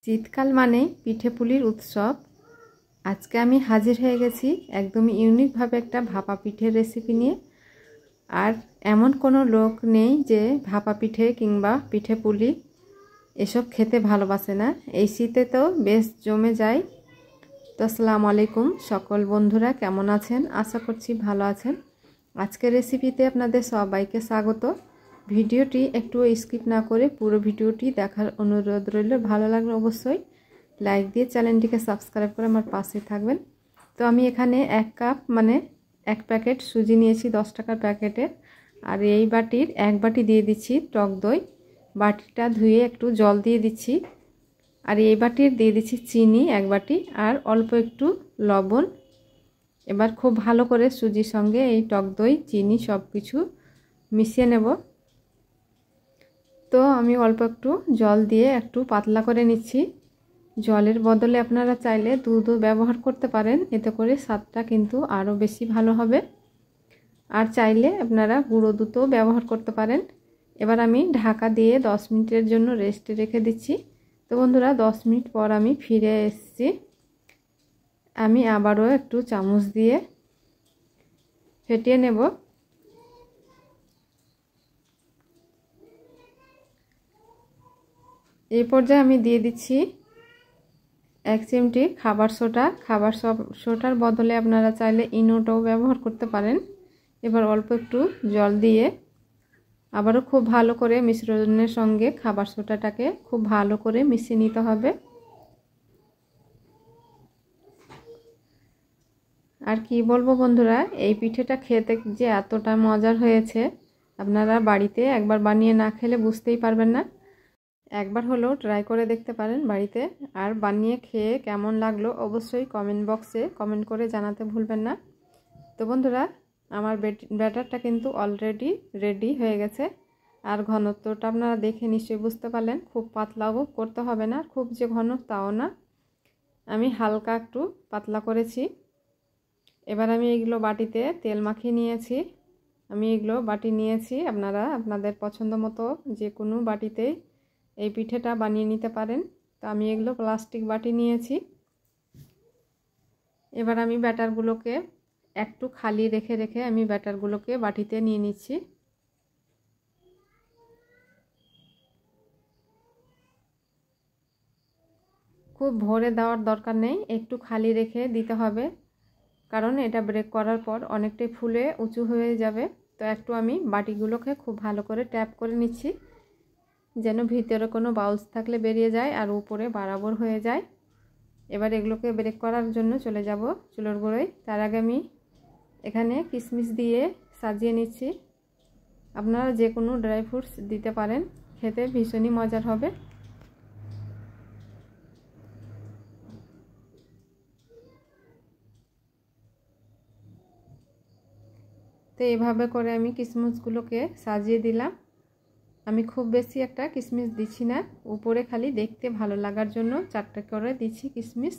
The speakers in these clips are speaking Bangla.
শীতকাল মানেই পিঠেপুলির উৎসব। আজকে আমি হাজির হয়ে গেছি একদমই ইউনিকভাবে একটা ভাপা পিঠের রেসিপি নিয়ে। আর এমন কোনো লোক নেই যে ভাপা পিঠে কিংবা পিঠেপুলি এসব খেতে ভালোবাসে না। এই শীতে তো বেশ জমে যায়। তো আসসালামু আলাইকুম সকল বন্ধুরা, কেমন আছেন? আশা করছি ভালো আছেন। আজকের রেসিপিতে আপনাদের সবাইকে স্বাগত। ভিডিওটি একটু স্কিপ না করে পুরো ভিডিওটি দেখার অনুরোধ রইল। ভালো লাগলে অবশ্যই লাইক দিয়ে চ্যানেলটিকে সাবস্ক্রাইব করে আমার পাশে থাকবেন। তো আমি এখানে 1 কাপ মানে 1 প্যাকেট সুজি নিয়েছি 10 টাকার প্যাকেটের। আর এই বাটির 1 বাটি দিয়ে দিচ্ছি টক দই। বাটিটা ধুয়ে একটু জল দিয়ে দিচ্ছি। আর এই বাটির দিয়ে দিচ্ছি চিনি 1 বাটি আর অল্প একটু লবণ। এবার খুব ভালো করে সুজির সঙ্গে এই টক দই চিনি সব কিছু মিশিয়ে নেব। তো আমি অল্প একটু জল দিয়ে একটু পাতলা করে নিচ্ছি। জলের বদলে আপনারা চাইলে দুধও ব্যবহার করতে পারেন, এতে করে স্বাদটা কিন্তু আরও বেশি ভালো হবে। আর চাইলে আপনারা গুঁড়ো দুধও ব্যবহার করতে পারেন। এবার আমি ঢাকা দিয়ে 10 মিনিটের জন্য রেস্টে রেখে দিচ্ছি। তো বন্ধুরা 10 মিনিট পর আমি ফিরে এসেছি। আমি আবারও একটু চামচ দিয়ে ফেটিয়ে নেব। এই পর্যায়ে আমি দিয়ে দিচ্ছি 1 চিমটি খাবার সোডা। খাবার সোডার বদলে আপনারা চাইলে ইনোটাও ব্যবহার করতে পারেন। এবার অল্প একটু জল দিয়ে আবারও খুব ভালো করে মিশ্রণের সঙ্গে খাবার সোডাটাকে খুব ভালো করে মিশিয়ে নিতে হবে। আর কি বলবো বন্ধুরা, এই পিঠেটা খেতে যে এতটা মজার হয়েছে, আপনারা বাড়িতে একবার বানিয়ে না খেলে বুঝতেই পারবেন না। একবার হলেও ট্রাই করে দেখতে পারেন বাড়িতে। আর বানিয়ে খেয়ে কেমন লাগলো অবশ্যই কমেন্ট বক্সে কমেন্ট করে জানাতে ভুলবেন না। তো বন্ধুরা আমার ব্যাটারটা কিন্তু অলরেডি রেডি হয়ে গেছে। আর ঘনত্বটা আপনারা দেখে নিশ্চয়ই বুঝতে পারলেন, খুব পাতলাও করতে হবে না, খুব যে ঘন তাও না, আমি হালকা একটু পাতলা করেছি। এবার আমি এগুলো বাটিতে তেল মাখিয়ে নিয়েছি। আমি এগুলো বাটি নিয়েছি, আপনারা আপনাদের পছন্দ মতো যে কোনো বাটিতেই এই পিঠেটা বানিয়ে নিতে পারেন। তো আমি এগুলো প্লাস্টিক বাটি নিয়েছি। এবার আমি ব্যাটারগুলোকে একটু খালি রেখে রেখে আমি ব্যাটারগুলোকে বাটিতে নিয়ে নিচ্ছি। খুব ভরে দেওয়ার দরকার নেই, একটু খালি রেখে দিতে হবে, কারণ এটা ব্রেক করার পর অনেকটাই ফুলে উঁচু হয়ে যাবে। তো একটু আমি বাটিগুলোকে খুব ভালো করে ট্যাপ করে নিচ্ছি, যেন ভিতরে কোনো বাউলস থাকলে বেরিয়ে যায় আর উপরে বরাবর হয়ে যায়। এবার এগুলোকে ব্রেক করার জন্য চলে যাব চুলোর গোড়ায়। তার আগে আমি এখানে কিশমিশ দিয়ে সাজিয়ে নিচ্ছি। আপনারা যে কোনো ড্রাই ফ্রুটস দিতে পারেন, খেতে ভীষণই মজার হবে। তো এইভাবে করে আমি কিশমিশগুলোকে সাজিয়ে দিলাম। আমি খুব বেশি একটা কিশমিশ দিচ্ছি না, উপরে খালি দেখতে ভালো লাগার জন্য 4টা করে দিচ্ছি কিশমিশ।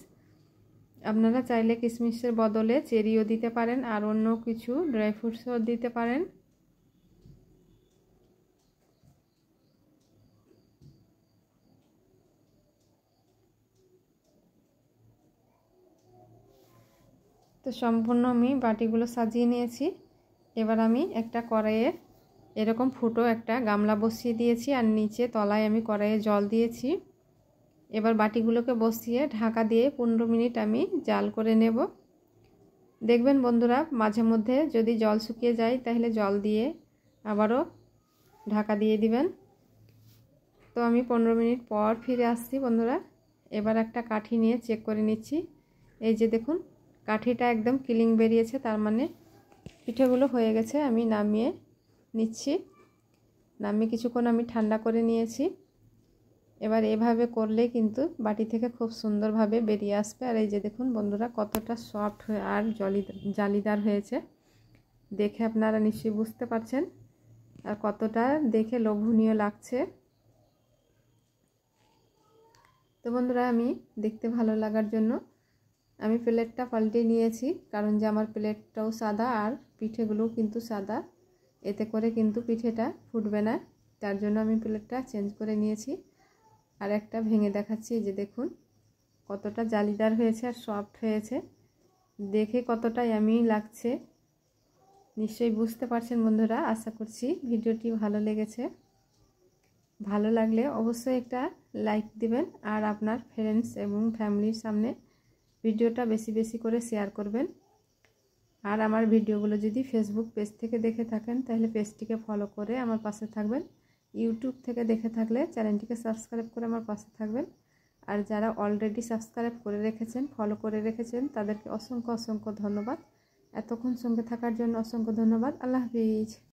আপনারা চাইলে কিশমিশের বদলে চেরিও দিতে পারেন আর অন্য কিছু ড্রাই ফ্রুটসও দিতে পারেন। তো সম্পূর্ণ আমি বাটিগুলো সাজিয়ে নিয়েছি। এবার আমি একটা কড়াইয়ে এরকম ফুটো একটা গামলা বসিয়ে দিয়েছি আর নিচে তলায় আমি কড়াইয়ে জল দিয়েছি। এবার বাটিগুলোকে বসিয়ে ঢাকা দিয়ে 15 মিনিট আমি জাল করে নেব। দেখবেন বন্ধুরা মাঝে মধ্যে যদি জল শুকিয়ে যায় তাহলে জল দিয়ে আবারও ঢাকা দিয়ে দিবেন। তো আমি 15 মিনিট পর ফিরে আসছি বন্ধুরা। এবার একটা কাঠি নিয়ে চেক করে নিচ্ছি। এই যে দেখুন কাঠিটা একদম ক্লিন বেরিয়েছে, তার মানে পিঠেগুলো হয়ে গেছে। আমি নামিয়ে নিচ্ছি। নামিয়ে কিছুক্ষণ আমি ঠান্ডা করে নিয়েছি। এবার এভাবে করলে কিন্তু বাটি থেকে খুব সুন্দরভাবে বেরিয়ে আসবে। আর এই যে দেখুন বন্ধুরা কতটা সফট হয়ে আর জালিদার হয়েছে, দেখে আপনারা নিশ্চয়ই বুঝতে পারছেন আর কতটা দেখে লোভনীয় লাগছে। তো বন্ধুরা আমি দেখতে ভালো লাগার জন্য আমি প্লেটটা পাল্টে নিয়েছি, কারণ যে আমার প্লেটটাও সাদা আর পিঠেগুলোও কিন্তু সাদা, এতে করে কিন্তু পিঠেটা ফুটবে না, তার জন্য আমি প্লেটটা চেঞ্জ করে নিয়েছি। আর একটা ভেঙে দেখাচ্ছি, এই যে দেখুন কতটা জালিদার হয়েছে আর সফট হয়েছে, দেখে কতটা ইয়ামি লাগছে। নিশ্চয়ই বুঝতে পারছেন বন্ধুরা। আশা করছি ভিডিওটি ভালো লেগেছে। ভালো লাগলে অবশ্যই একটা লাইক দিবেন আর আপনার ফ্রেন্ডস এবং ফ্যামিলির সামনে ভিডিওটা বেশি বেশি করে শেয়ার করবেন। আর আমার ভিডিওগুলো যদি ফেসবুক পেজ থেকে দেখে থাকেন তাহলে পেজটিকে ফলো করে আমার পাশে থাকবেন। ইউটিউব থেকে দেখে থাকলে চ্যানেলটিকে সাবস্ক্রাইব করে আমার পাশে থাকবেন। আর যারা অলরেডি সাবস্ক্রাইব করে রেখেছেন, ফলো করে রেখেছেন, তাদেরকে অসংখ্য অসংখ্য ধন্যবাদ। এতক্ষণ সঙ্গে থাকার জন্য অসংখ্য ধন্যবাদ। আল্লাহ হাফিজ।